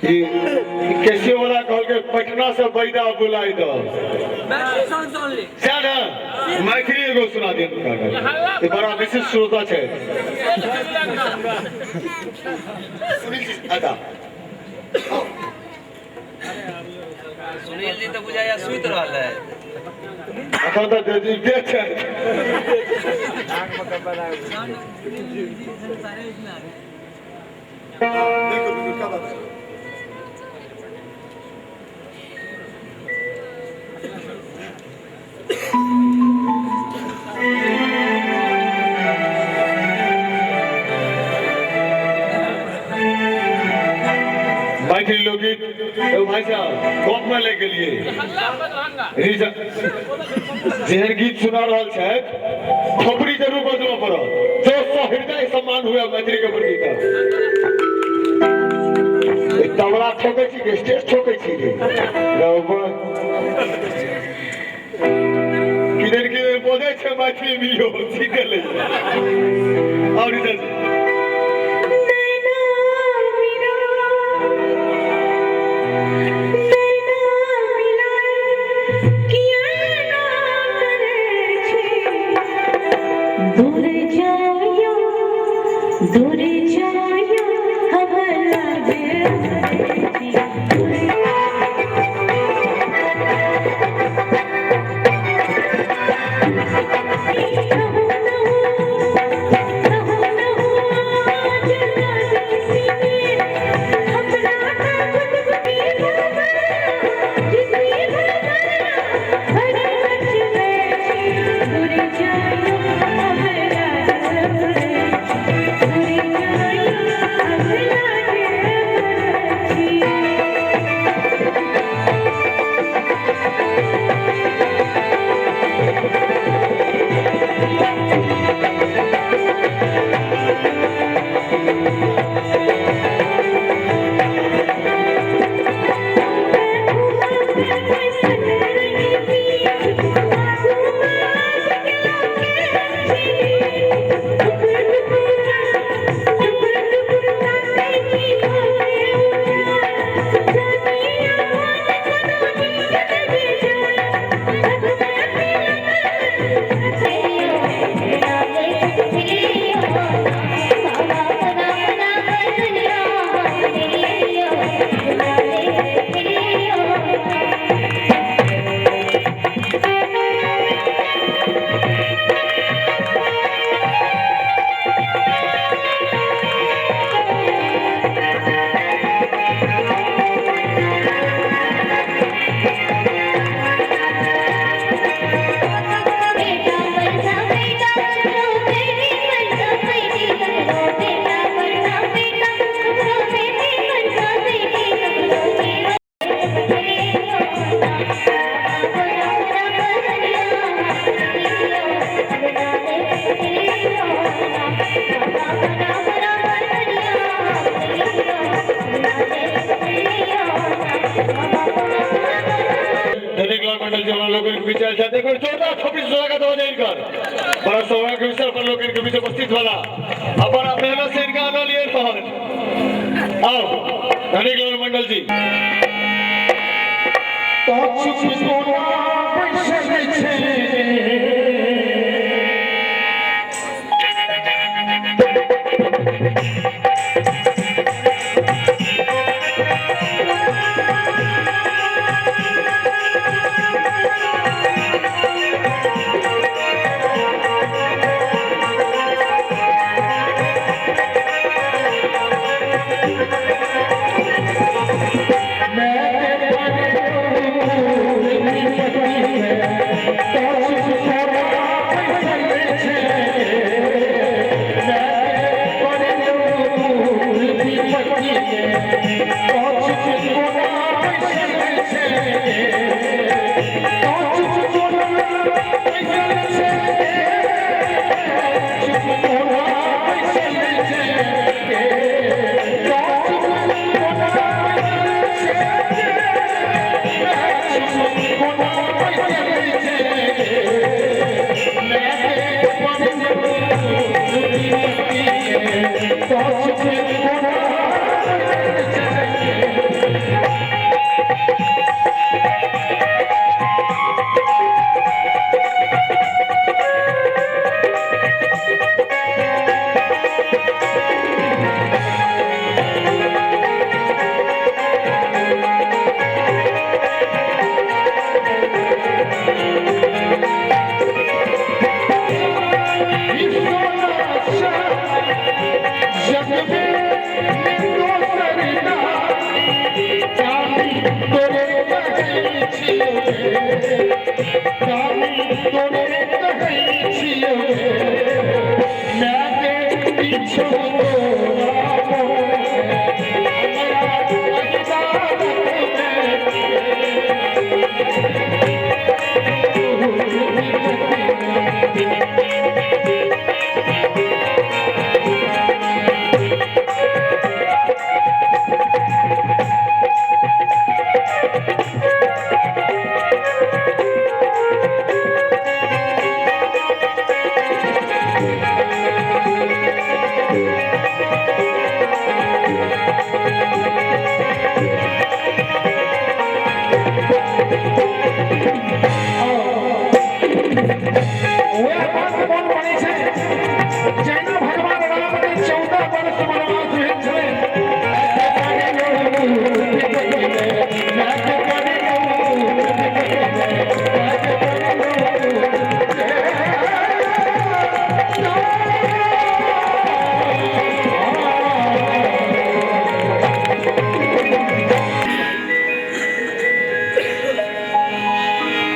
कैसे वाला कॉल के पटना से बैठा बुलाई दो मैथिली एगो सुना दिया ये बड़ा विशिष्ट श्रोता है सुनील जी तो बुझाया सुत रहल है अखन तो देख छै मैथिली लोकगीत भाई साहब गप में ले के लिए जेहन गीत सुना रहा है खोपड़ी जरूर बजबा पड़ो जो हृदय सम्मान हुआ मैथिली के प्रति तबला ठोकै छी के स्टेज ठोकै छी के किधर बोले छे मैथिली मियो सीधे ले और इधर अपना लोगों के बीच आयल छथि। एक बेर जोरदार थोपड़ी से स्वागत हो जाए इनकर। बड़ा सौभाग्य के विषय पर लोग इनके बीच उपस्थित होला। अब बड़ा मेहनत से इनका आनंद लिए रहन। आओ धनिक लाल मंडल जी।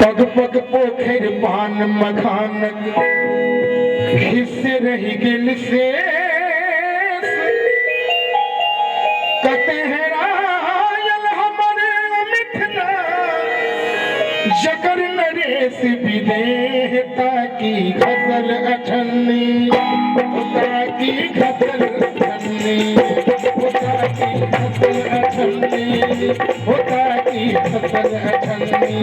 पग पग पोखर पान मखान हिस्से रही गिल से कतहरायल हमारे मिठना जकर नरेश विदेहता की गजल अठन्नी की गजल अठन्नी की गजल अठन्नी होता की गजल अठन्नी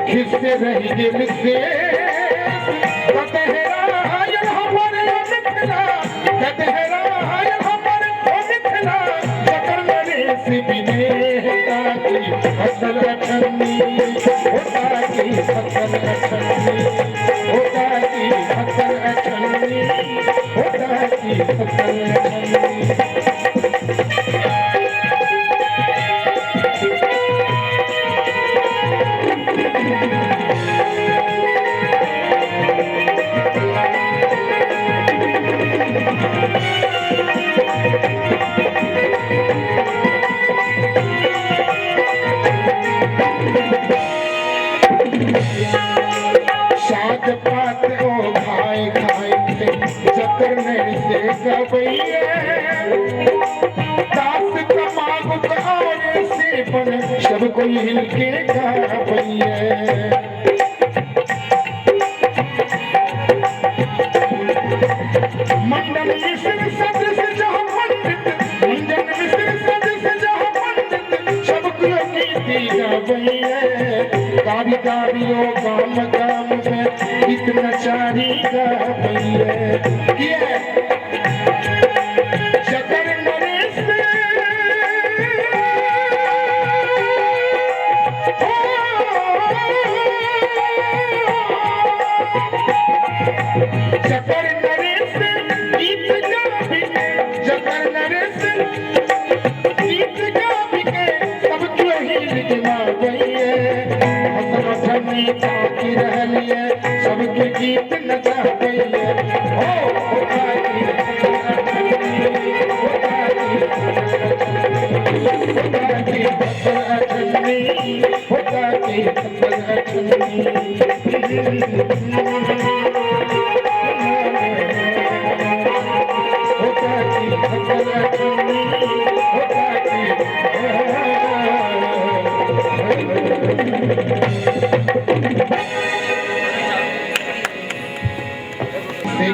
खिस्से रही दिल से कतहरायल हमारे मिठना कतहरायल हमारे मिठना जकर नरेश विदेहता की फसल अठन्नी होता की फसल अठन्नी होता की फसल अठन्नी होता की फसल अठन्नी साग पात ओ खाए खाए चक्कर नहीं से गवैया दास कमाग और से बन सब कोई हिलके गवैया मंडन मिश्र सदृश जहाँ पंडित मंडन मिश्र सदृश जहाँ पंडित सब कोई गीती गवैया गाड़ी गाड़ियों गाम गाम में इतना चारी गवैया चकर नरेश चकर नरेश गीत गाबिके चकर नरेश गीत गाबिके सब क्यों ही लिखना गइए हसमठनी ताकी रहलिए सबके गीत नचा गइए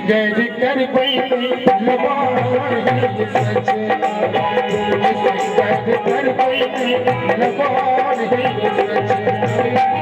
गैर कर बैली लबार सच गैर कर बैली लबार सच